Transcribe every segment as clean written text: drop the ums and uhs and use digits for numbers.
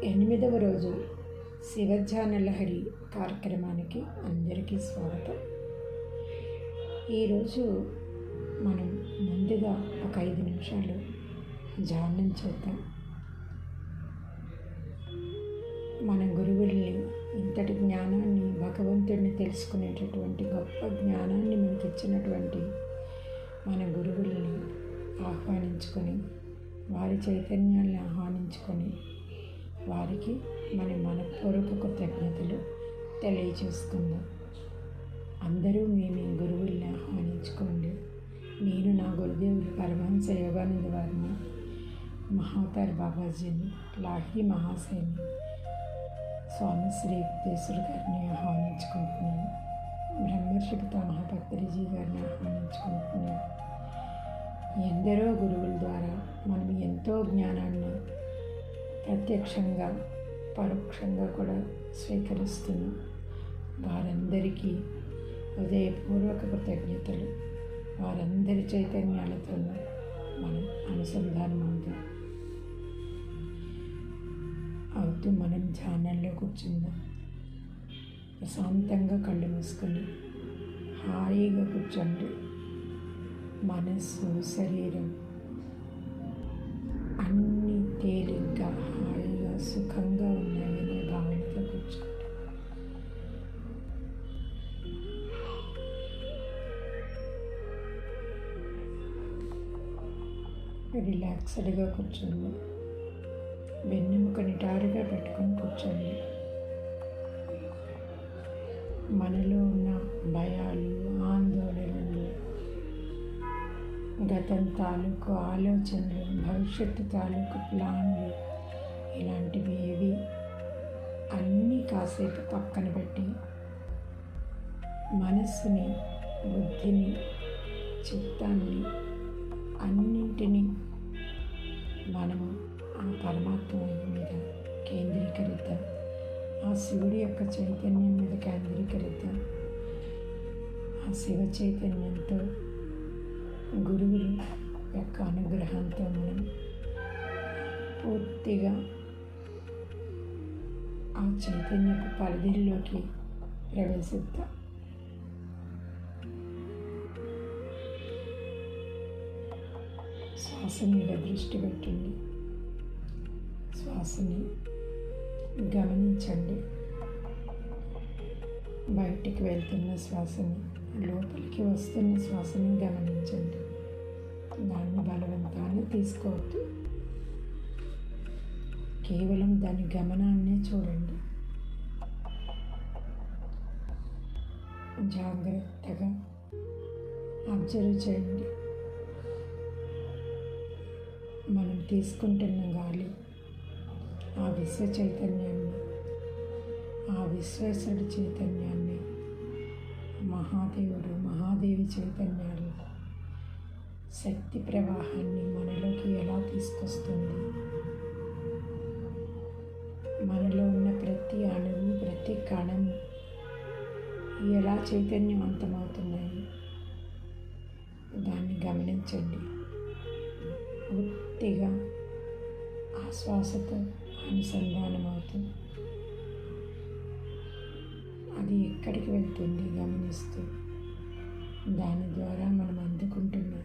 ఎనిమిదవ రోజు శివధ్యాన లహరి కార్యక్రమానికి అందరికీ స్వాగతం. ఈరోజు మనం ముందుగా ఒక 5 నిమిషాలు ధ్యానం చేద్దాం. మన గురువుల్ని, ఇంతటి జ్ఞానాన్ని, భగవంతుడిని తెలుసుకునేటటువంటి గొప్ప జ్ఞానాన్ని మనకి ఇచ్చినటువంటి మన గురువుల్ని ఆహ్వానించుకొని, వారి చైతన్యాన్ని ఆహ్వానించుకొని వారికి మన మనపూర్వక కృతజ్ఞతలు తెలియజేసుకుందాం. అందరూ మీ గురువుల్ని ఆహ్వానించుకోండి. నేను నా గురుదేవులు పరమహంస యోగానంద వారిని, మహావతార్ బాబాజీని, లాహిరి మహాశయుని, స్వామి శ్రీ యుక్తేశ్వర్ గారిని ఆహ్వానించుకుంటున్నాను. బ్రహ్మర్షి పితామహ పత్రిజీ గారిని ఆహ్వానించుకుంటున్నాను. ఎందరో గురువుల ద్వారా మనం ఎంతో జ్ఞానాన్ని ప్రత్యక్షంగా, పరోక్షంగా కూడా స్వీకరిస్తున్నాం. వారందరికీ హృదయపూర్వక కృతజ్ఞతలు. వారందరి చైతన్యాలతో మనం అనుసంధానం అవుతూ మనం ధ్యానంలో కూర్చుందాం. ప్రశాంతంగా కళ్ళు మూసుకొని హాయిగా కూర్చోండి. మనస్సు, శరీరం అన్నీ తేలిగ్గా, హాయిగా, సుఖంగా ఉన్నాయనే భావనతో కూర్చోండి. రిలాక్స్డ్గా కూర్చోండి. వెన్నెముక నిటారుగా పెట్టుకొని కూర్చోండి. మనలో ఉన్న భయాలు, ఆందోళనలు, గతం తాలూకు ఆలోచనలు, భవిష్యత్తు తాలూకు ప్లాన్లు, ఇలాంటివి ఏవి అన్నీ కాసేపు పక్కన పెట్టి మనస్సుని, బుద్ధిని, చిత్తాన్ని అన్నింటినీ మనము ఆ పరమాత్మ మీద కేంద్రీకరిద్దాం. ఆ శివుడి యొక్క చైతన్యం మీద కేంద్రీకరిద్దాం. ఆ శివ చైతన్యంతో, గురువుల యొక్క అనుగ్రహంతో మనం పూర్తిగా ఆ చైతన్యపు పరిధిలోకి ప్రవేశిద్దాం. శ్వాస మీద దృష్టి పెట్టండి. శ్వాసని గమనించండి. బయటికి వెళ్తున్న శ్వాసని, లోపలికి వస్తున్న శ్వాసని గమనించండి. దాన్ని బలవంతాన్ని తీసుకోవద్దు. కేవలం దాని గమనాన్నే చూడండి. జాగ్రత్తగా అబ్జర్వ్ చేయండి. మనం తీసుకుంటున్న గాలి, ఆ విశ్వ చైతన్యాన్ని, ఆ విశ్వేశ్వరుడి చైతన్యాన్ని, మహాదేవుడు, మహాదేవి చైతన్యాలు, శక్తి ప్రవాహాన్ని మనలోకి ఎలా తీసుకొస్తుంది, మనలో ఉన్న ప్రతి అణువు, ప్రతి కణం ఎలా చైతన్యవంతమవుతున్నాయి, దాన్ని గమనించండి. పూర్తిగా ఆ శ్వాసతో అనుసంధానం అవుతుంది. అది ఎక్కడికి వెళ్తుంది గమనిస్తూ, దాని ద్వారా మనం అందుకుంటున్న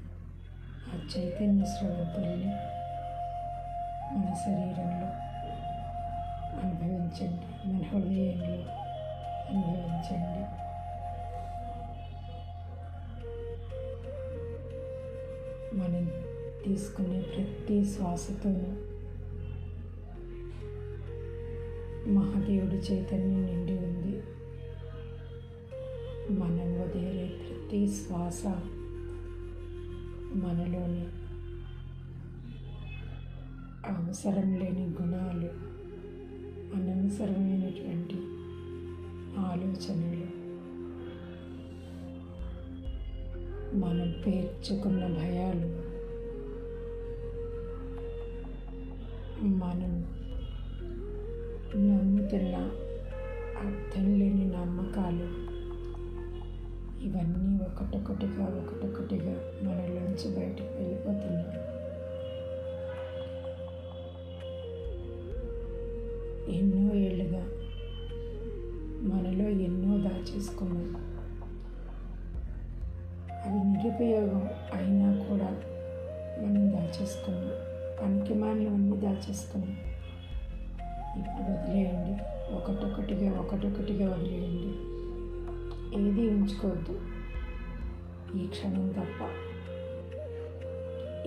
ఆ చైతన్య స్రవంతుల్ని మన శరీరంలో అనుభవించండి, మన హృదయంలో అనుభవించండి. మనం తీసుకునే ప్రతి శ్వాసతోనూ మహాదేవుడి చైతన్యం నిండి ఉంది. మనం వదిలే ప్రతి శ్వాస మనలోని అవసరం లేని గుణాలు, అనవసరమైనటువంటి ఆలోచనలు, మనం పేర్చుకున్న భయాలు, మనం నమ్ముతున్న అర్థం లేని నమ్మకాలు, ఇవన్నీ ఒకటొకటిగా మనలోంచి బయటకు వెళ్ళిపోతున్నాయి. ఎన్నో ఏళ్ళుగా మనలో ఎన్నో దాచేసుకున్నాం. అవి నిరుపయోగం అయినా కూడా మనం దాచేసుకున్నాం. పనికిమాలినవన్నీ దాచేసుకున్నాం. ఇప్పుడు వదిలేయండి. ఒకటొకటిగా వదిలేయండి. ఏది ఉంచుకోవద్దు. ఈ క్షణం తప్ప.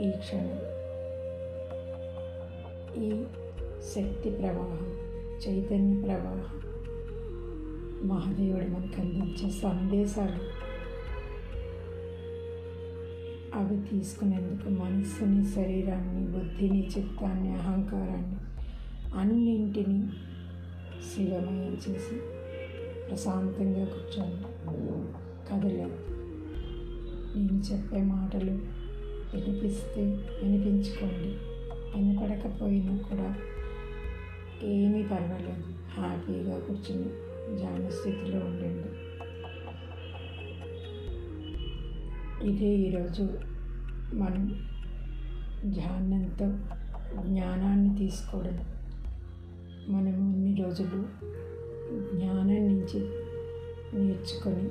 ఈ క్షణం, ఈ శక్తి ప్రవాహం, చైతన్య ప్రవాహం, మహాదేవుడు మనకు అందించే సందేశాలు, అవి తీసుకునేందుకు మనస్సుని, శరీరాన్ని, బుద్ధిని, చిత్తాన్ని, అహంకారాన్ని అన్నింటినీ శివమయం చేసి ప్రశాంతంగా కూర్చోండి. కదలేదు. నేను చెప్పే మాటలు వినిపిస్తే వినిపించుకోండి. వినపడకపోయినా కూడా ఏమీ పర్వాలేదు. హ్యాపీగా కూర్చుని ధ్యాన స్థితిలో ఉండండి. ఇదే ఈరోజు మనం ధ్యానంతో జ్ఞానాన్ని తీసుకోవడం. మనము ఇన్ని రోజులు జ్ఞానం నుంచి నేర్చుకొని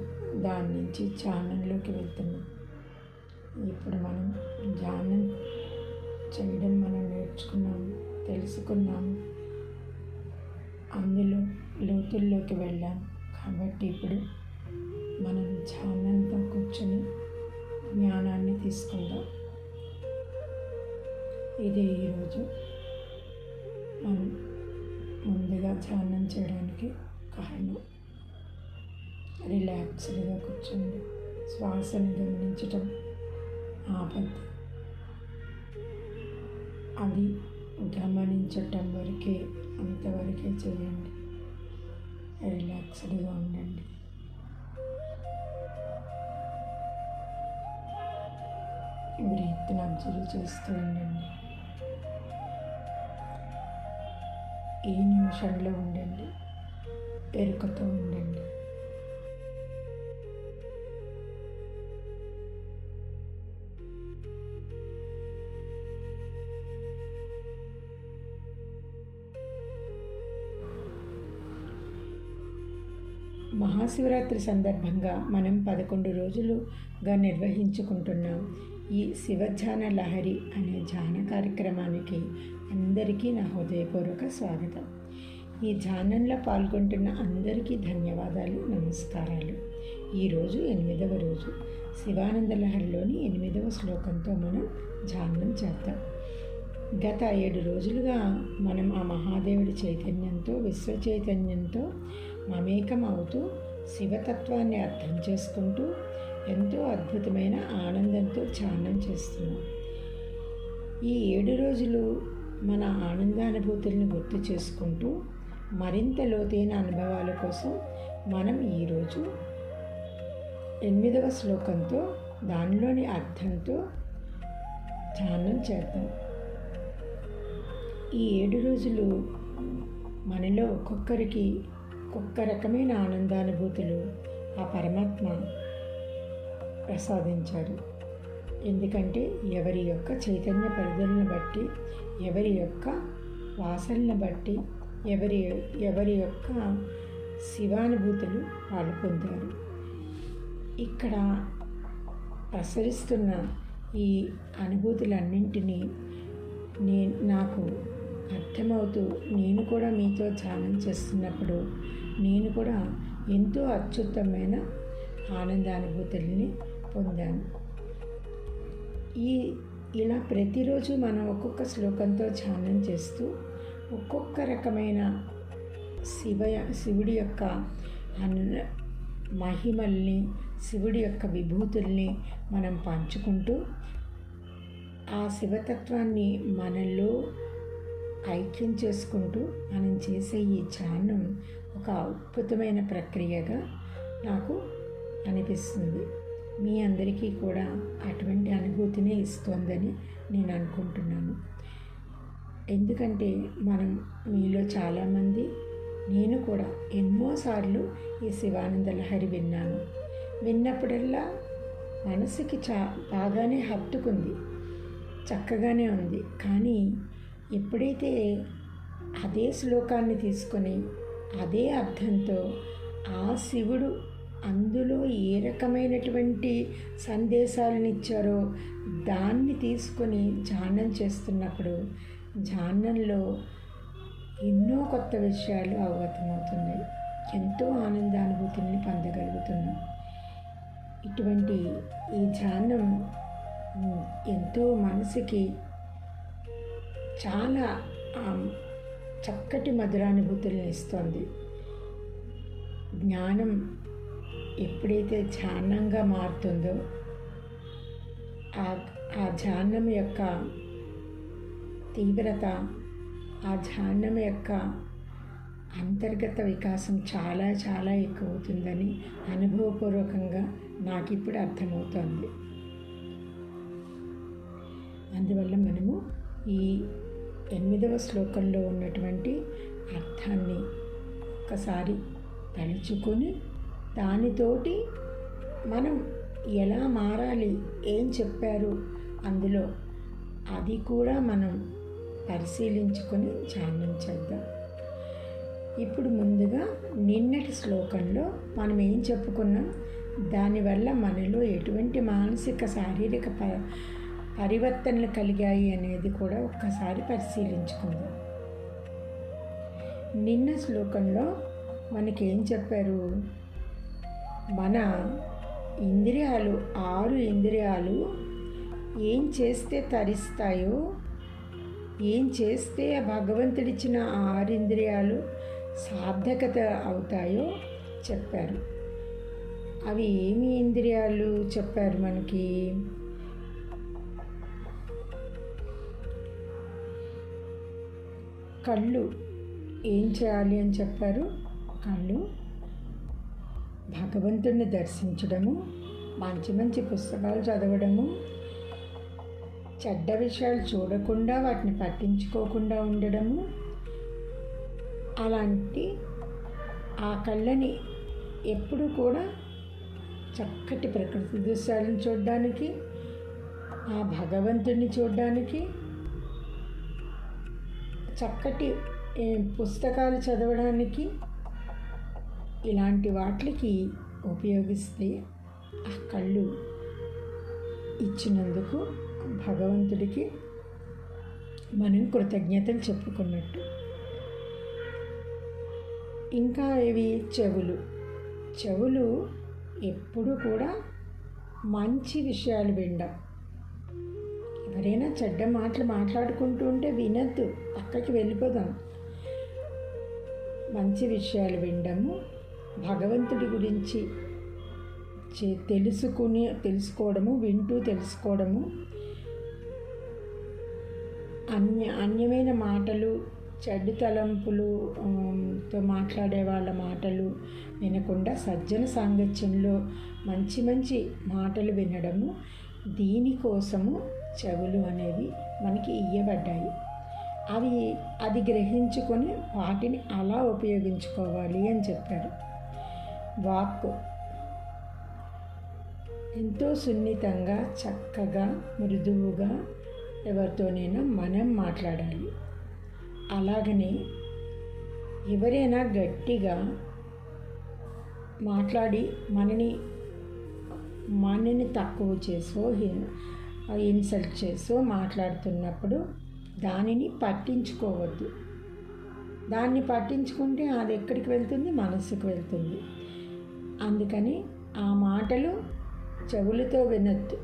దాని నుంచి ధ్యానంలోకి వెళ్తున్నాం. ఇప్పుడు మనం ధ్యానం చేయడం మనం నేర్చుకున్నాము, తెలుసుకున్నాము, అందులో లోతుల్లోకి వెళ్ళాము. కాబట్టి ఇప్పుడు మనం ధ్యానంతో కూర్చొని జ్ఞానాన్ని తీసుకుందాం. ఇదే ఈరోజు మనం ముందుగా ధ్యానం చేయడానికి కారణం. రిలాక్స్డ్గా కూర్చోండి. శ్వాసని గమనించటం ఆపద్దు. అది గమనించటం వరకే, అంతవరకే చేయండి. రిలాక్స్డ్గా ఉండండి. బ్రీత్ని అబ్జర్వ్ చేస్తూ ఉండండి. ఈ నిమిషంలో ఉండండి. ఎరుకతో ఉండండి. మహాశివరాత్రి సందర్భంగా మనం 11 రోజులుగా నిర్వహించుకుంటున్నాం ఈ శివధ్యాన లహరి అనే ధ్యాన కార్యక్రమానికి అందరికీ నా హృదయపూర్వక స్వాగతం. ఈ ధ్యానంలో పాల్గొంటున్న అందరికీ ధన్యవాదాలు, నమస్కారాలు. ఈరోజు 8వ రోజు. శివానంద లహరిలోని 8వ శ్లోకంతో మనం ధ్యానం చేద్దాం. గత 7 రోజులుగా మనం ఆ మహాదేవుడి చైతన్యంతో, విశ్వ చైతన్యంతో మమేకం అవుతూ శివతత్వాన్ని అర్థం చేసుకుంటూ ఎంతో అద్భుతమైన ఆనందంతో ధ్యానం చేస్తున్నాం. ఈ 7 రోజులు మన ఆనందానుభూతులను గుర్తు చేసుకుంటూ మరింత లోతైన అనుభవాల కోసం మనం ఈరోజు 8వ శ్లోకంతో, దానిలోని అర్థంతో ధ్యానం చేద్దాం. ఈ 7 రోజులు మనలో ఒక్కొక్కరికి ఒక్కొక్క రకమైన ఆనందానుభూతులు ఆ పరమాత్మ ప్రసాదించారు. ఎందుకంటే ఎవరి యొక్క చైతన్య పరిధులను బట్టి, ఎవరి యొక్క వాసనలను బట్టి, ఎవరి యొక్క శివానుభూతులు వాళ్ళు పొందారు. ఇక్కడ ప్రసరిస్తున్న ఈ అనుభూతులన్నింటినీ నాకు అర్థమవుతూ నేను కూడా మీతో ధ్యానం చేస్తున్నప్పుడు నేను కూడా ఎంతో అత్యుత్తమైన ఆనందానుభూతుల్ని పొందాను. ఇలా ప్రతిరోజు మనం ఒక్కొక్క శ్లోకంతో ధ్యానం చేస్తూ ఒక్కొక్క రకమైన శివుడి యొక్క మహిమల్ని, శివుడి యొక్క విభూతుల్ని మనం పంచుకుంటూ ఆ శివతత్వాన్ని మనలో ఐక్యం చేసుకుంటూ మనం చేసే ఈ ధ్యానం ఒక అద్భుతమైన ప్రక్రియగా నాకు అనిపిస్తుంది. మీ అందరికీ కూడా అటువంటి అనుభూతినే ఇస్తోందని నేను అనుకుంటున్నాను. ఎందుకంటే మనం మీలో చాలామంది, నేను కూడా ఎన్నోసార్లు ఈ శివానంద లహరి విన్నప్పుడల్లా మనసుకి బాగానే హత్తుకుంది, చక్కగానే ఉంది. కానీ ఎప్పుడైతే అదే శ్లోకాన్ని తీసుకొని అదే అర్థంతో ఆ శివుడు అందులో ఏ రకమైనటువంటి సందేశాలను ఇచ్చారో దాన్ని తీసుకొని ధ్యానం చేస్తున్నప్పుడు ధ్యానంలో ఎన్నో కొత్త విషయాలు అవగతమవుతున్నాయి. ఎంతో ఆనందానుభూతిని పొందగలుగుతున్నాం. ఇటువంటి ఈ ధ్యానం ఎంతో మనసుకి చాలా చక్కటి మధురానుభూతులను ఇస్తుంది. జ్ఞానం ఎప్పుడైతే ధ్యానంగా మారుతుందో ఆ ధ్యానం యొక్క తీవ్రత, ఆ ధ్యానం యొక్క అంతర్గత వికాసం చాలా చాలా ఎక్కువ అవుతుందని అనుభవపూర్వకంగా నాకు ఇప్పుడు అర్థమవుతోంది. అందువల్ల మనము ఈ 8వ శ్లోకంలో ఉన్నటువంటి అర్థాన్ని ఒక్కసారి తలుచుకొని దానితోటి మనం ఎలా మారాలి, ఏం చెప్పారు అందులో, అది కూడా మనం పరిశీలించుకొని ధ్యానం చేద్దాం. ఇప్పుడు ముందుగా నిన్నటి శ్లోకంలో మనం ఏం చెప్పుకున్నాం, దానివల్ల మనలో ఎటువంటి మానసిక శారీరక పరివర్తనలు కలిగాయి అనేది కూడా ఒక్కసారి పరిశీలించుకుందాం. నిన్న శ్లోకంలో మనకేం చెప్పారు, మన ఇంద్రియాలు 6 ఇంద్రియాలు ఏం చేస్తే తరిస్తాయో, ఏం చేస్తే భగవంతుడిచ్చిన 6 ఇంద్రియాలు సార్థకత అవుతాయో చెప్పారు. అవి ఏమి ఇంద్రియాలు చెప్పారు మనకి, కళ్ళు ఏం చేయాలి అని చెప్పారు. కళ్ళు భగవంతుడిని దర్శించడము, మంచి మంచి పుస్తకాలు చదవడము, చెడ్డ విషయాలు చూడకుండా వాటిని పట్టించుకోకుండా ఉండడము, అలాంటి ఆ కళ్ళని ఎప్పుడు కూడా చక్కటి ప్రకృతి దృశ్యాలను చూడడానికి, ఆ భగవంతుడిని చూడడానికి, చక్కటి పుస్తకాలు చదవడానికి, ఇలాంటి వాటికి ఉపయోగిస్తే ఆ కళ్ళు ఇచ్చినందుకు భగవంతుడికి మనం కృతజ్ఞతలు చెప్పుకున్నట్టు. ఇంకా ఇవి చెవులు ఎప్పుడు కూడా మంచి విషయాలు వినడం. ఎవరైనా చెడ్డ మాటలు మాట్లాడుకుంటూ ఉంటే వినద్దు, పక్కకి వెళ్ళిపోదాం. మంచి విషయాలు వినడము, భగవంతుడి గురించి తెలుసుకోవడము, వింటూ తెలుసుకోవడము, అన్యమైన మాటలు, చెడ్డ తలంపులతో మాట్లాడే వాళ్ళ మాటలు వినకుండా సజ్జన సాంగత్యంలో మంచి మంచి మాటలు వినడము, దీనికోసము చెవులు అనేవి మనకి ఇయ్యబడ్డాయి. అది గ్రహించుకొని వాటిని అలా ఉపయోగించుకోవాలి అని చెప్పారు. వాక్కు ఎంతో సున్నితంగా, చక్కగా, మృదువుగా ఎవరితోనైనా మనం మాట్లాడాలి. అలాగనే ఎవరైనా గట్టిగా మాట్లాడి మనని తక్కువ చేసో ఇన్సల్ట్ చేసో మాట్లాడుతున్నప్పుడు దానిని పట్టించుకోవద్దు. దాన్ని పట్టించుకుంటే అది ఎక్కడికి వెళ్తుంది, మనసుకు వెళ్తుంది. అందుకని ఆ మాటలు చెవులతో వినొద్దు.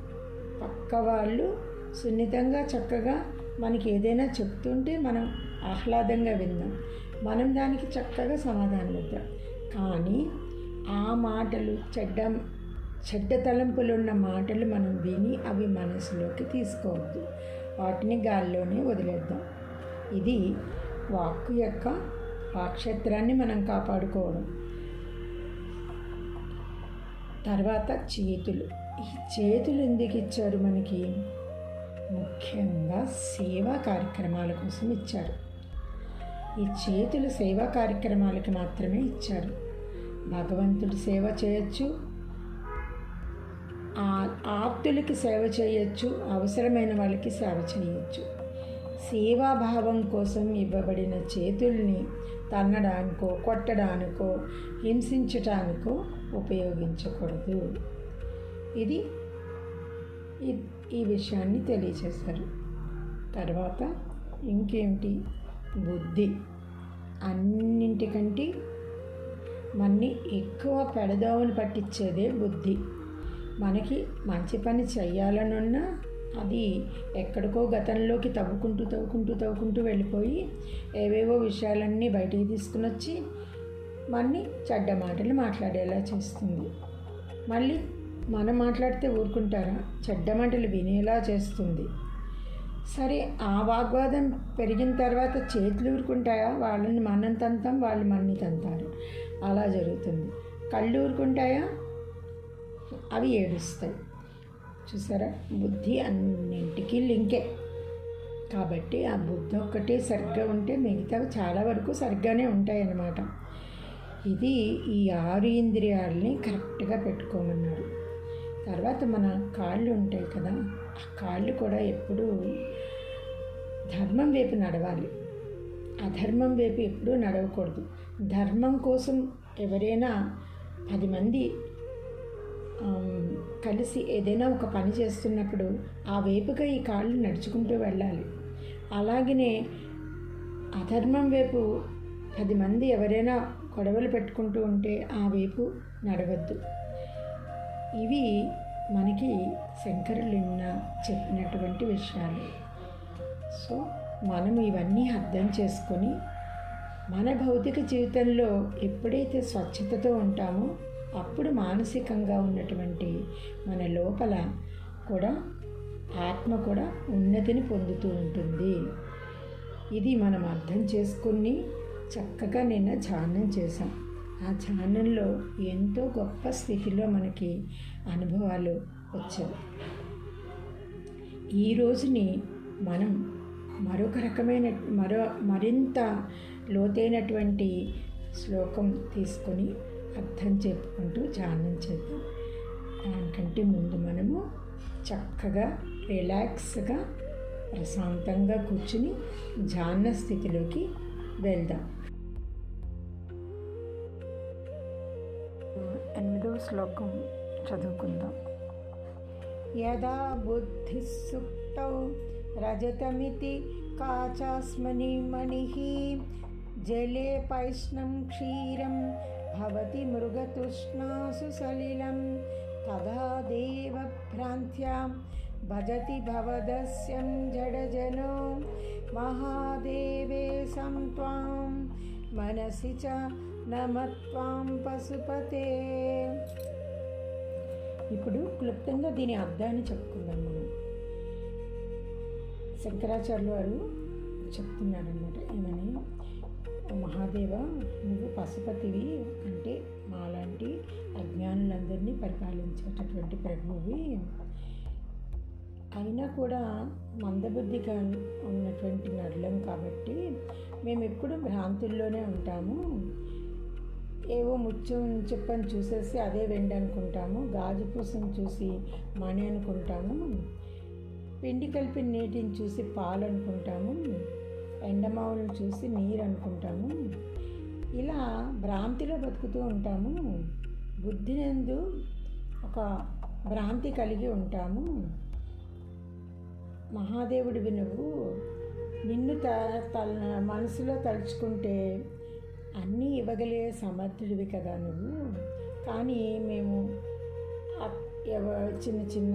పక్క వాళ్ళు సున్నితంగా చక్కగా మనకి ఏదైనా చెప్తుంటే మనం ఆహ్లాదంగా విందాం, మనం దానికి చక్కగా సమాధానం ఇద్దాం. కానీ ఆ మాటలు చెడ్డ తలంపులున్న మాటలు మనం విని అవి మనసులోకి తీసుకోవద్దు, వాటిని గాల్లోనే వదిలేద్దాం. ఇది వాక్కు యొక్క వాక్క్షేత్రాన్ని మనం కాపాడుకోవడం. తర్వాత చేతులు. ఈ చేతులు ఎందుకు ఇచ్చారు మనకి? ముఖ్యంగా సేవా కార్యక్రమాల కోసం ఇచ్చారు. ఈ చేతులు సేవా కార్యక్రమాలకి మాత్రమే ఇచ్చారు. భగవంతుడి సేవ చేయొచ్చు, ఆప్తులకి సేవ చేయొచ్చు, అవసరమైన వాళ్ళకి సేవ చేయొచ్చు. సేవాభావం కోసం ఇవ్వబడిన చేతుల్ని తన్నడానికో కొట్టడానికో హింసించటానికో ఉపయోగించకూడదు. ఇది ఈ విషయాన్ని తెలియచేశారు. తర్వాత ఇంకేమిటి, బుద్ధి. అన్నింటికంటే మనని ఎక్కువ పెడదావుని పట్టించేదే బుద్ధి. మనకి మంచి పని చెయ్యాలనున్నా అది ఎక్కడికో గతంలోకి తవ్వుకుంటూ వెళ్ళిపోయి ఏవేవో విషయాలన్నీ బయటికి తీసుకుని వచ్చి మనని చెడ్డ మాటలు మాట్లాడేలా చేస్తుంది. మళ్ళీ మనం మాట్లాడితే ఊరుకుంటారా? చెడ్డ మాటలు వినేలా చేస్తుంది. సరే, ఆ వాగ్వాదం పెరిగిన తర్వాత చేతులు ఊరుకుంటాయా? వాళ్ళని మనం తంతాం, వాళ్ళు మనని తంతారు. అలా జరుగుతుంది. కళ్ళు ఊరుకుంటాయా? అవి ఏడుస్తాయి. చూసారా, బుద్ధి అన్నింటికీ లింకే. కాబట్టి ఆ బుద్ధి ఒక్కటే సరిగ్గా ఉంటే మిగతావి చాలా వరకు సరిగ్గానే ఉంటాయి అన్నమాట. ఇది ఈ 6 ఇంద్రియాలని కరెక్ట్గా పెట్టుకోమన్నారు. తర్వాత మన కాళ్ళు ఉంటాయి కదా, ఆ కాళ్ళు కూడా ఎప్పుడూ ధర్మం వైపు నడవాలి. అధర్మం వైపు ఎప్పుడూ నడవకూడదు. ధర్మం కోసం ఎవరైనా 10 మంది కలిసి ఏదైనా ఒక పని చేస్తున్నప్పుడు ఆ వైపుగా ఈ కాళ్ళు నడుచుకుంటూ వెళ్ళాలి. అలాగనే అధర్మం వైపు 10 మంది ఎవరైనా గొడవలు పెట్టుకుంటూ ఉంటే ఆ వైపు నడవద్దు. ఇవి మనకి శంకరులు చెప్పినటువంటి విషయాలు. సో మనం ఇవన్నీ అర్థం చేసుకొని మన భౌతిక జీవితంలో ఎప్పుడైతే స్వచ్ఛతతో ఉంటామో అప్పుడు మానసికంగా ఉన్నటువంటి మన లోపల కూడా ఆత్మ కూడా ఉన్నతిని పొందుతూ ఉంటుంది. ఇది మనం అర్థం చేసుకుని చక్కగా నిన్న ధ్యానం చేశాం. ఆ ధ్యానంలో ఎంతో గొప్ప స్థితిలో మనకి అనుభవాలు వచ్చాయి. ఈ రోజుని మనం మరొక రకమైన మరింత లోతైనటువంటి శ్లోకం తీసుకొని అర్థం చెప్పుకుంటూ ధ్యానం చేద్దాం. దానికంటే ముందు మనము చక్కగా రిలాక్స్గా ప్రశాంతంగా కూర్చుని ధ్యాన స్థితిలోకి వెళ్దాం. 8వ శ్లోకం చదువుకుందాం. యదా బుద్ధి సుప్తౌ రజతమితి కాచాస్మని మణిః జలే పైష్ణం క్షీరం భవతి మృగతృష్ణాసు సలిలం తదా దేవ భ్రాంత్యాం భజతి భవదస్యం జడజనో మహాదేవే సంత్వాం మనసి చ నమత్వాం పశుపతే. ఇప్పుడు క్లుప్తంగా దీని అర్థాన్ని చెప్పుకుందాం మనం. శంకరాచార్యులు వారు చెప్తున్నారన్నమాట. ఏమని, మహాదేవ, నువ్వు పశుపతివి, అంటే మాలాంటి అజ్ఞానులందరినీ పరిపాలించేటటువంటి ప్రభువి. అయినా కూడా మందబుద్ధిగా ఉన్నటువంటి నరులం కాబట్టి మేము ఎప్పుడు భ్రాంతుల్లోనే ఉంటాము. ఏవో ముత్యం చెప్పని చూసేసి అదే వెండి అనుకుంటాము, గాజు పూసను చూసి మణి అనుకుంటాము, పిండి కలిపిన నీటిని చూసి పాలు అనుకుంటాము, ఎండమావులను చూసి నీరు అనుకుంటాము. ఇలా భ్రాంతిలో బతుకుతూ ఉంటాము. బుద్ధినందు ఒక భ్రాంతి కలిగి ఉంటాము. మహాదేవుడివి నువ్వు, నిన్ను మనసులో తలుచుకుంటే అన్నీ ఇవ్వగలిగే సమర్థుడివి కదా నువ్వు. కానీ మేము చిన్న చిన్న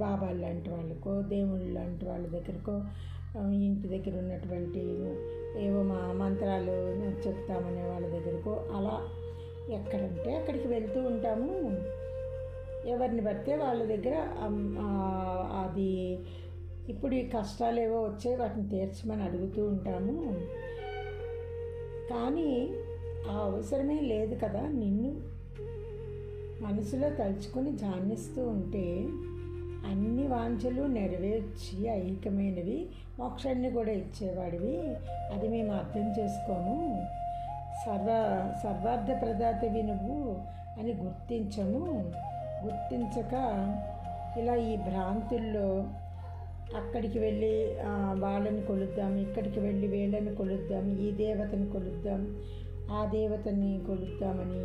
బాబాలు లాంటి వాళ్ళకో, దేవుళ్ళు లాంటి వాళ్ళ దగ్గరకో, ఇంటి దగ్గర ఉన్నటువంటి ఏవో మా మంత్రాలు చెప్తామనే వాళ్ళ దగ్గరకో అలా ఎక్కడంటే అక్కడికి వెళ్తూ ఉంటాము. ఎవరిని పడితే వాళ్ళ దగ్గర అది ఇప్పుడు ఈ కష్టాలు ఏవో వచ్చాయి వాటిని తీర్చమని అడుగుతూ ఉంటాము. కానీ ఆ అవసరమే లేదు కదా. నిన్ను మనసులో తలుచుకొని ధ్యానిస్తూ ఉంటే అన్ని వాంఛలు నెరవేర్చి ఐహికమైనవి మోక్షాన్ని కూడా ఇచ్చేవాడివి. అది మేము అర్థం చేసుకోము. సర్వార్థ ప్రదాతవి నువ్వు అని గుర్తించక ఇలా ఈ భ్రాంతుల్లో అక్కడికి వెళ్ళి వాళ్ళని కొలుద్దాం, ఇక్కడికి వెళ్ళి వీళ్ళని కొలుద్దాం, ఈ దేవతని కొలుద్దాం, ఆ దేవతని కొలుద్దామని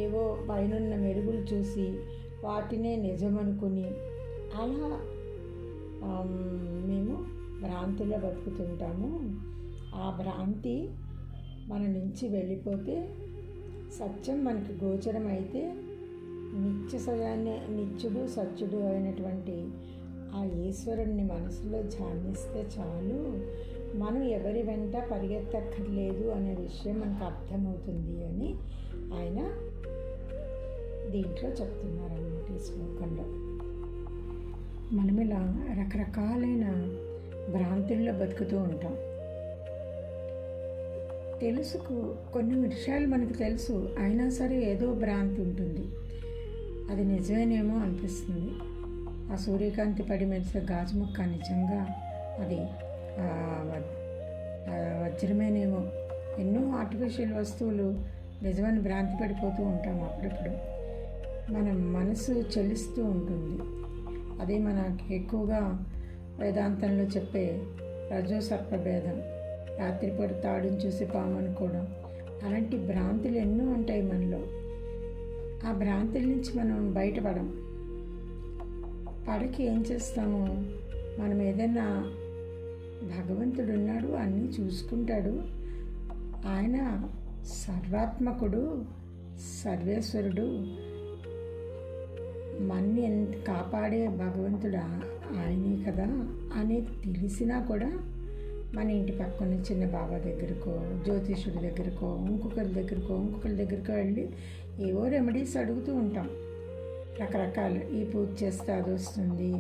ఏవో పైనున్న మెరుగులు చూసి వాటినే నిజమనుకుని అలా మేము భ్రాంతిలో బతుకుతుంటాము. ఆ భ్రాంతి మన నుంచి వెళ్ళిపోతే సత్యం మనకి గోచరం అయితే నిత్యుడు సత్యుడు అయినటువంటి ఆ ఈశ్వరుణ్ణి మనసులో ధ్యానిస్తే చాలు, మనం ఎవరి వెంట పరిగెత్తక్కర్లేదు అనే విషయం మనకు అర్థమవుతుంది అని ఆయన దీంట్లో చెప్తున్నారన్నమాట ఈ శ్లోకంలో. మనం ఇలా రకరకాలైన భ్రాంతుల్లో బతుకుతూ ఉంటాం. కొన్ని విషయాలు మనకు తెలుసు, అయినా సరే ఏదో భ్రాంతి ఉంటుంది. అది నిజమేనేమో అనిపిస్తుంది. ఆ సూర్యకాంతి పడి మెరిసే గాజు ముక్క నిజంగా అది వజ్రమేనేమో. ఎన్నో ఆర్టిఫిషియల్ వస్తువులు నిజమని భ్రాంతి పడిపోతూ ఉంటాం. అప్పుడప్పుడు మన మనసు చలిస్తూ ఉంటుంది. అదే మనకి ఎక్కువగా వేదాంతంలో చెప్పే రజో సర్పభేదం, రాత్రిపూట తాడుని చూసి పాము అనుకోవడం, అలాంటి భ్రాంతులు ఎన్నో ఉంటాయి మనలో. ఆ భ్రాంతుల నుంచి మనం బయటపడం. పడకి ఏం చేస్తాము, మనం ఏదైనా భగవంతుడు ఉన్నాడు, అన్నీ చూసుకుంటాడు, ఆయన సర్వాత్మకుడు, సర్వేశ్వరుడు, మన్ని కాపాడే భగవంతుడు ఆయనే కదా అని తెలిసినా కూడా మన ఇంటి పక్కన చిన్న బాబా దగ్గరకో, జ్యోతిషుడి దగ్గరకో, ఇంకొకరి దగ్గరకో వెళ్ళి ఏవో రెమెడీస్ అడుగుతూ ఉంటాం. రకరకాలు, ఈ పూజ చేస్తే అది వస్తుంది,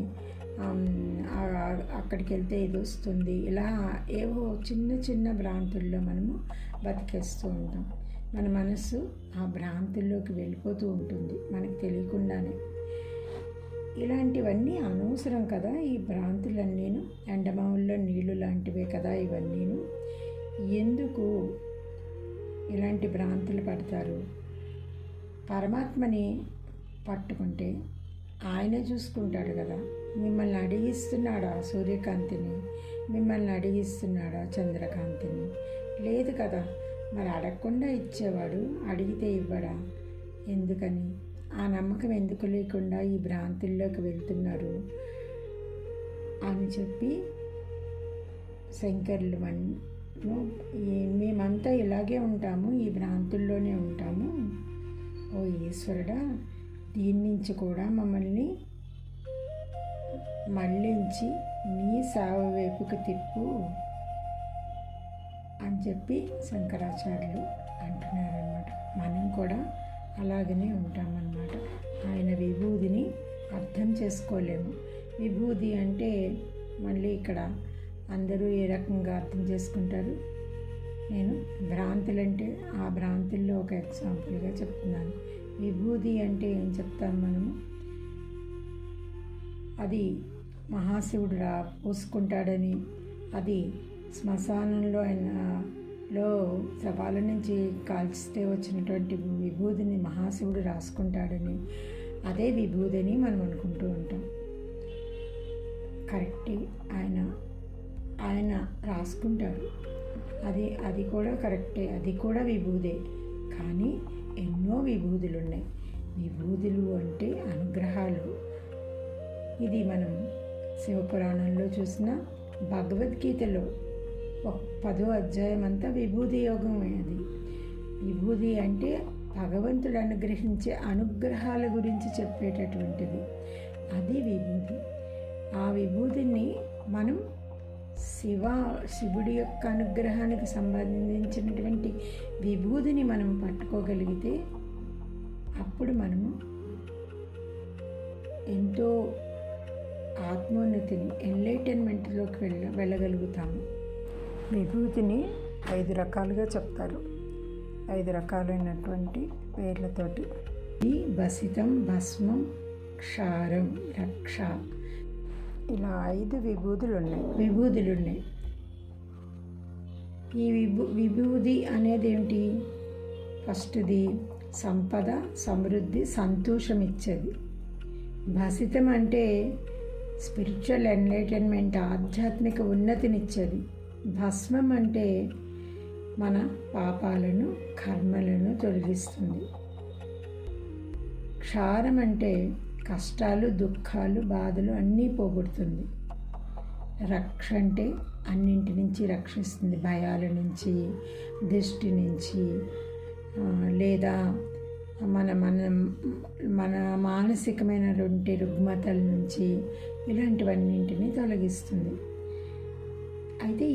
అక్కడికి వెళ్తే ఇది వస్తుంది, ఇలా ఏవో చిన్న భ్రాంతుల్లో మనము బతికేస్తూ ఉంటాం. మన మనసు ఆ భ్రాంతుల్లోకి వెళ్ళిపోతూ ఉంటుంది మనకు తెలియకుండానే. ఇలాంటివన్నీ అనవసరం కదా. ఈ భ్రాంతులన్నీను ఎండమావుల్లో నీళ్లు లాంటివే కదా ఇవన్నీను. ఎందుకు ఇలాంటి భ్రాంతులు పడతారు? పరమాత్మని పట్టుకుంటే ఆయనే చూసుకుంటాడు కదా. మిమ్మల్ని అడిగిస్తున్నాడా సూర్యకాంతిని? మిమ్మల్ని అడిగిస్తున్నాడా చంద్రకాంతిని? లేదు కదా. మరి అడగకుండా ఇచ్చేవాడు అడిగితే ఇవ్వడా? ఎందుకని? ఆ నమ్మకం ఎందుకు లేకుండా ఈ భ్రాంతుల్లోకి వెళ్తున్నారు అని చెప్పి శంకర్లు మేమంతా ఇలాగే ఉంటాము, ఈ భ్రాంతుల్లోనే ఉంటాము. ఓ ఈశ్వరుడా, దీని నుంచి కూడా మమ్మల్ని మళ్ళించి నీ సేవ వైపుకు తిప్పు అని చెప్పి శంకరాచార్యులు అంటున్నారన్నమాట. మనం కూడా అలాగనే ఉంటామన్నమాట. ఆయన విభూతిని అర్థం చేసుకోలేము. విభూతి అంటే మళ్ళీ ఇక్కడ అందరూ ఏ రకంగా అర్థం చేసుకుంటారు. నేను భ్రాంతులంటే ఆ భ్రాంతుల్లో ఒక ఎగ్జాంపుల్గా చెప్తున్నాను. విభూతి అంటే ఏం చెప్తాం మనము? అది మహాశివుడు పూసుకుంటాడని, అది శ్మశానంలో శవాల నుంచి కాల్చితే వచ్చినటువంటి విభూతిని మహాశివుడు రాసుకుంటాడని, అదే విభూతిని మనం అనుకుంటూ ఉంటాం. కరెక్టే, ఆయన రాసుకుంటారు, అది కూడా కరెక్టే, అది కూడా విభూదే. కానీ ఎన్నో విభూతులు ఉన్నాయి. విభూతులు అంటే అనుగ్రహాలు. ఇది మనం శివపురాణంలో చూసిన భగవద్గీతలో 10వ అధ్యాయం అంతా విభూతి యోగమే. అది విభూతి అంటే భగవంతుడు అనుగ్రహించే అనుగ్రహాల గురించి చెప్పేటటువంటిది, అది విభూతి. ఆ విభూతిని మనం శివుడి యొక్క అనుగ్రహానికి సంబంధించినటువంటి విభూతిని మనం పట్టుకోగలిగితే అప్పుడు మనము ఎంతో ఆత్మోన్నతిని, ఎన్లైటన్మెంట్లోకి వెళ్ళగలుగుతాము. విభూతిని 5 రకాలుగా చెప్తారు, 5 రకాలైనటువంటి పేర్లతోటి. ఈ భసితం, భస్మం, క్షారం, రక్ష, ఇలా 5 విభూతులు ఉన్నాయి. ఈ విభూతి అనేది ఏంటి? ఫస్ట్ది సంపద, సమృద్ధి, సంతోషం ఇచ్చేది. భసితం అంటే స్పిరిచువల్ ఎన్లైటన్మెంట్, ఆధ్యాత్మిక ఉన్నతినిచ్చేది. భస్మం అంటే మన పాపాలను, కర్మలను తొలగిస్తుంది. క్షారం అంటే కష్టాలు, దుఃఖాలు, బాధలు అన్నీ పోగొడుతుంది. రక్ష అంటే అన్నింటి నుంచి రక్షిస్తుంది. భయాల నుంచి, దిష్టి నుంచి, లేదా మన మన మన మానసికమైనటువంటి రుగ్మతల నుంచి ఇలాంటివన్నింటినీ తొలగిస్తుంది. అయితే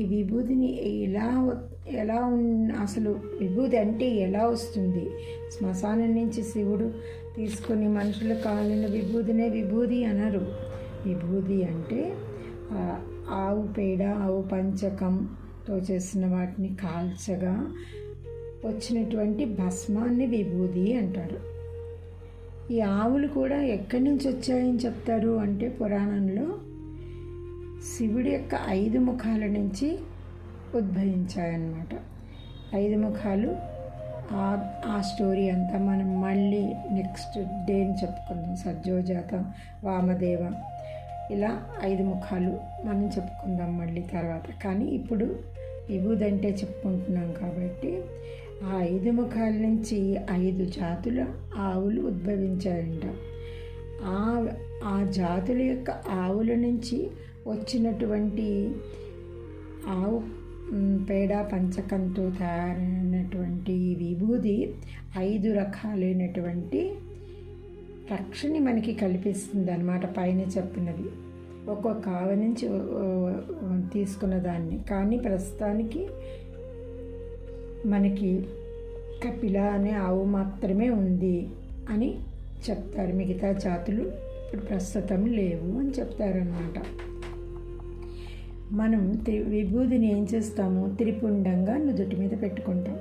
ఈ విభూతిని ఎలా అసలు విభూతి అంటే ఎలా వస్తుంది? శ్మశానం నుంచి శివుడు తీసుకొని మనుషులు కాలిన విభూతినే విభూతి అనరు. విభూతి అంటే ఆవు పేడ, ఆవు పంచకంతో చేసిన వాటిని కాల్చగా వచ్చినటువంటి భస్మాన్ని విభూతి అంటారు. ఈ ఆవులు కూడా ఎక్కడి నుంచి వచ్చాయని చెప్తారు అంటే పురాణంలో శివుడి యొక్క 5 ముఖాల నుంచి ఉద్భవించాయన్నమాట. 5 ముఖాలు, ఆ స్టోరీ అంతా మనం మళ్ళీ నెక్స్ట్ డేని చెప్పుకుందాం. సజ్జోజాత, వామదేవ, ఇలా 5 ముఖాలు మనం చెప్పుకుందాం మళ్ళీ తర్వాత. కానీ ఇప్పుడు విభూది అంటే చెప్పుకుంటున్నాం కాబట్టి ఆ 5 ముఖాల నుంచి 5 జాతుల ఆవులు ఉద్భవించాయంట. ఆ జాతుల యొక్క ఆవుల నుంచి వచ్చినటువంటి ఆవు పేడ పంచకంతో తయారైనటువంటి విభూది 5 రకాలైనటువంటి రక్షని మనకి కల్పిస్తుంది అన్నమాట. పైన చెప్పినది ఒక్కొక్క ఆవు నుంచి తీసుకున్న దాన్ని. కానీ ప్రస్తుతానికి మనకి కపిల అనే ఆవు మాత్రమే ఉంది అని చెప్తారు. మిగతా జాతులు ఇప్పుడు ప్రస్తుతం లేవు అని చెప్తారన్నమాట. మనం విభూదిని ఏం చేస్తాము? త్రిపుండంగా నుదుటి మీద పెట్టుకుంటాం.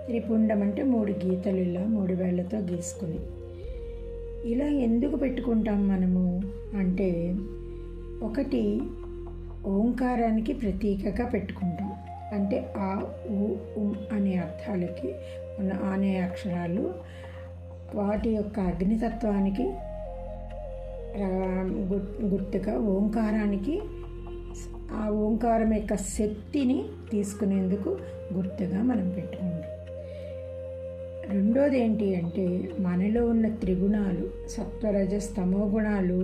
త్రిపుండం అంటే 3 గీతలు ఇలా 3 వేళ్లతో గీసుకుని. ఇలా ఎందుకు పెట్టుకుంటాం మనము అంటే, ఒకటి ఓంకారానికి ప్రతీకగా పెట్టుకుంటాం. అంటే ఆ, ఉ, ఉం అనే అర్థాలకి అనే అక్షరాలు వాటి యొక్క అగ్నితత్వానికి గుర్తుగా, ఓంకారానికి ఆ ఓంకారం యొక్క శక్తిని తీసుకునేందుకు గుర్తుగా మనం పెట్టుకుంటాం. రెండోది ఏంటి అంటే, మనలో ఉన్న త్రిగుణాలు, సత్వరజస్ తమో గుణాలు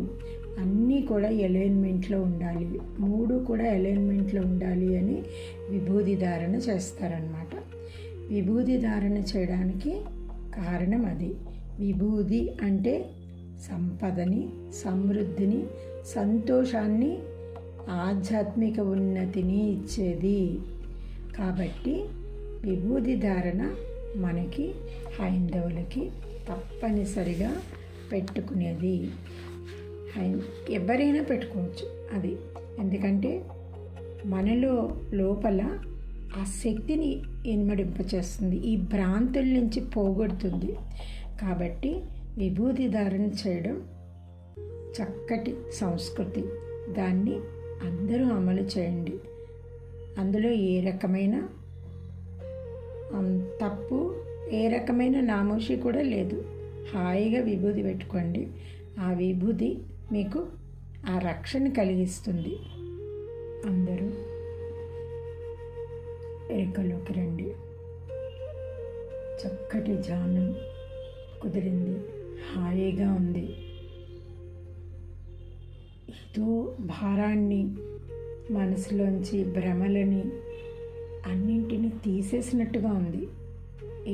అన్నీ కూడా అలైన్మెంట్లో ఉండాలి. 3 కూడా అలైన్మెంట్లో ఉండాలి అని విభూది ధారణ చేస్తారన్నమాట. విభూది ధారణ చేయడానికి కారణం అది. విభూది అంటే సంపదని, సమృద్ధిని, సంతోషాన్ని, ఆధ్యాత్మిక ఉన్నతిని ఇచ్చేది. కాబట్టి విభూది ధారణ మనకి హైందవులకి తప్పనిసరిగా పెట్టుకునేది. ఎవరైనా పెట్టుకోవచ్చు అది. ఎందుకంటే మనలో లోపల ఆ శక్తిని ఇన్మడింపచేస్తుంది, ఈ భ్రాంతుల నుంచి పోగొడుతుంది. కాబట్టి విభూతి ధారణ చేయడం చక్కటి సంస్కృతి. దాన్ని అందరూ అమలు చేయండి. అందులో ఏ రకమైన తప్పు, ఏ రకమైన నామోషి కూడా లేదు. హాయిగా విభూది పెట్టుకోండి. ఆ విభూది మీకు ఆ రక్షణ కలిగిస్తుంది. అందరూ ఎరుకలోకి రండి. చక్కటి ధ్యానం కుదిరింది, హాయిగా ఉంది. ఏదో భారాన్ని, మనసులోంచి భ్రమలని అన్నింటినీ తీసేసినట్టుగా ఉంది.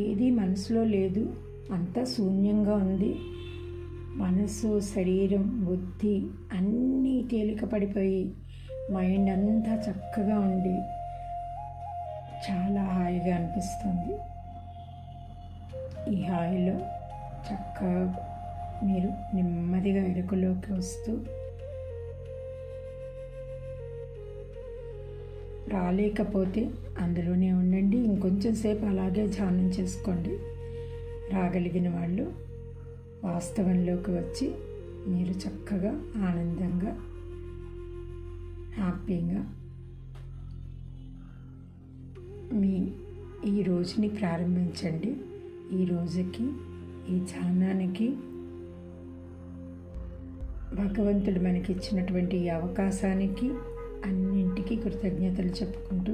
ఏది మనసులో లేదు, అంతా శూన్యంగా ఉంది. మనసు, శరీరం, బుద్ధి అన్నీ తేలిక పడిపోయి మైండ్ అంతా చక్కగా ఉండి చాలా హాయిగా అనిపిస్తుంది. ఈ హాయిలో చక్కగా మీరు నెమ్మదిగా ఎరుకలోకి వస్తూ, రాలేకపోతే అందులోనే ఉండండి. ఇంకొంచెం సేపు అలాగే ధ్యానం చేసుకోండి. రాగలిగిన వాళ్ళు వాస్తవంలోకి వచ్చి మీరు చక్కగా ఆనందంగా హ్యాపీగా మీ ఈ రోజుని ప్రారంభించండి. ఈ రోజుకి, ఈ ధ్యానానికి భగవంతుడు మనకి ఇచ్చినటువంటి ఈ అవకాశానికి అన్నింటికీ కృతజ్ఞతలు చెప్పుకుంటూ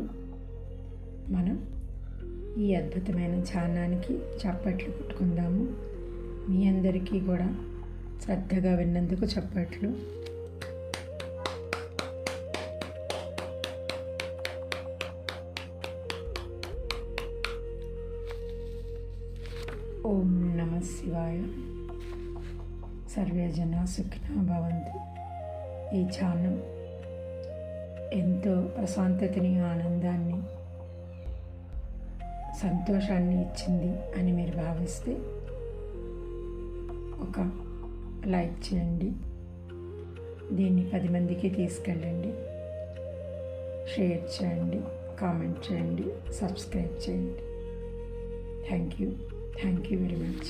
మనం ఈ అద్భుతమైన ధ్యానానికి చప్పట్లు కొట్టుకుందాము. మీ అందరికీ కూడా శ్రద్ధగా విన్నందుకు చప్పట్లు. ఓం నమః శివాయ. సర్వే జనా సుఖినో భవంతు. ఈ ధ్యానం ఎంతో ప్రశాంతతని, ఆనందాన్ని, సంతోషాన్ని ఇచ్చింది అని మీరు భావిస్తే ఒక లైక్ చేయండి, దీన్ని 10 మందికి తీసుకెళ్ళండి, షేర్ చేయండి, కామెంట్ చేయండి, సబ్స్క్రైబ్ చేయండి. Thank you very much.